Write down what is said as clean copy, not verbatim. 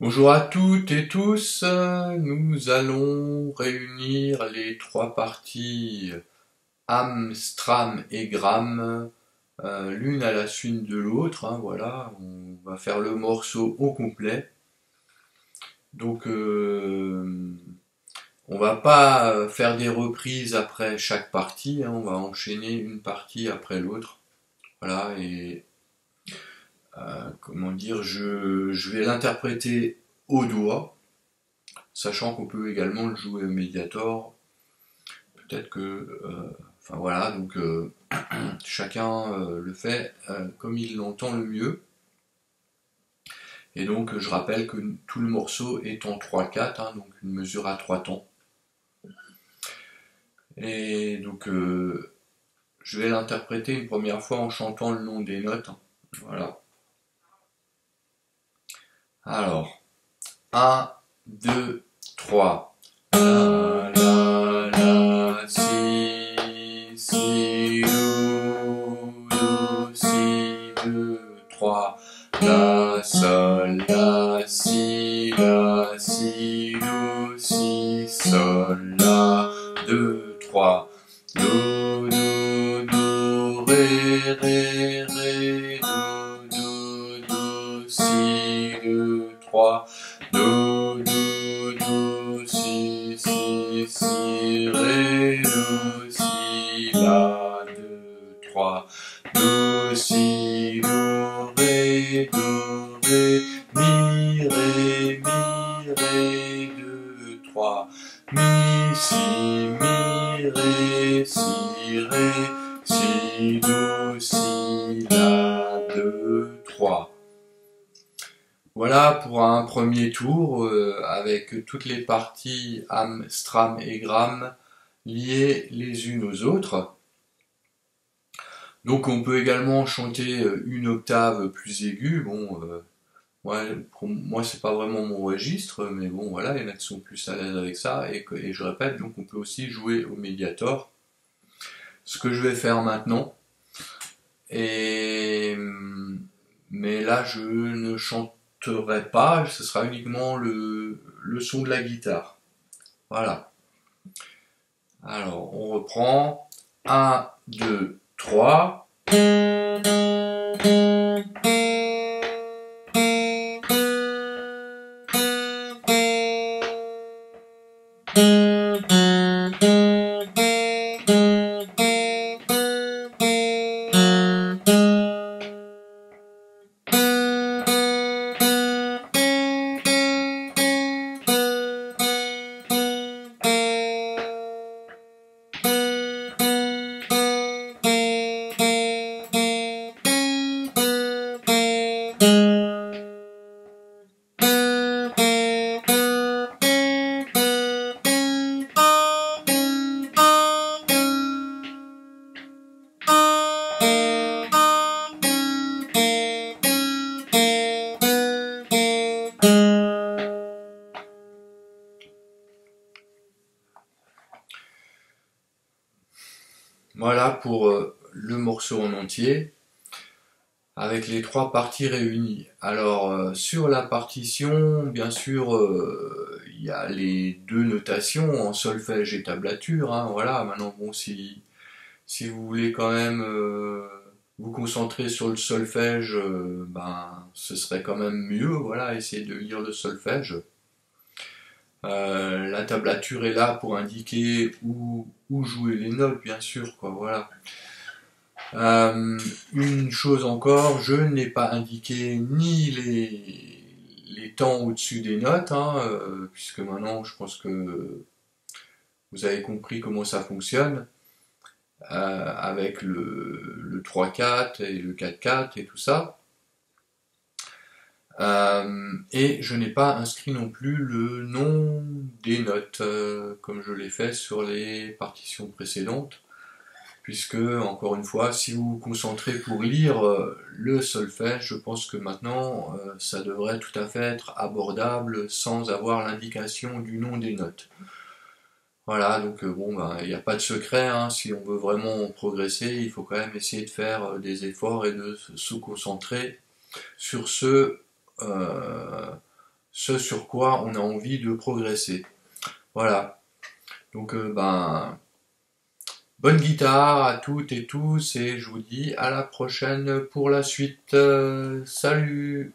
Bonjour à toutes et tous, nous allons réunir les trois parties Am, Stram et Gram, l'une à la suite de l'autre, hein, voilà, on va faire le morceau au complet. Donc on va pas faire des reprises après chaque partie, hein, on va enchaîner une partie après l'autre. Voilà, et comment dire, je vais l'interpréter au doigt, sachant qu'on peut également le jouer au Mediator. Peut-être que, enfin voilà, donc chacun le fait comme il l'entend le mieux. Et donc je rappelle que tout le morceau est en 3/4, hein, donc une mesure à 3 temps. Et donc je vais l'interpréter une première fois en chantant le nom des notes. Voilà. Alors, un, 2, 3. La la la si do si 2 3 la sol la si do si sol la 2 3 do ré do si 2 3 si, ré, do, si, la, 2 3 do, ré, mi, ré, 2 3 si, ré, si, do, si, la, 2 3. Voilà pour un premier tour avec toutes les parties Am, Stram et Gram liées les unes aux autres. Donc on peut également chanter une octave plus aiguë. Bon, pour moi c'est pas vraiment mon registre, mais bon voilà, il y en a qui sont plus à l'aise avec ça. Et je répète, donc on peut aussi jouer au Mediator. Ce que je vais faire maintenant. Et mais là je ne chanterai pas, ce sera uniquement le son de la guitare. Voilà. Alors on reprend. Un, 2, 3. Voilà pour le morceau en entier, avec les trois parties réunies. Alors sur la partition, bien sûr, il y a les deux notations en solfège et tablature. Hein, voilà, maintenant bon, si vous voulez quand même vous concentrer sur le solfège, ben ce serait quand même mieux. Voilà, essayez de lire le solfège. La tablature est là pour indiquer où jouer les notes, bien sûr, quoi, voilà. Une chose encore, je n'ai pas indiqué ni les temps au-dessus des notes, hein, puisque maintenant je pense que vous avez compris comment ça fonctionne, avec le 3/4 et le 4/4 et tout ça. Et je n'ai pas inscrit non plus le nom des notes, comme je l'ai fait sur les partitions précédentes, puisque, encore une fois, si vous vous concentrez pour lire le solfège, je pense que maintenant, ça devrait tout à fait être abordable sans avoir l'indication du nom des notes. Voilà, donc bon, ben, il n'y a pas de secret, hein, si on veut vraiment progresser, il faut quand même essayer de faire des efforts et de se concentrer sur ce ce sur quoi on a envie de progresser. Voilà. Donc bonne guitare à toutes et tous et je vous dis à la prochaine pour la suite. Salut!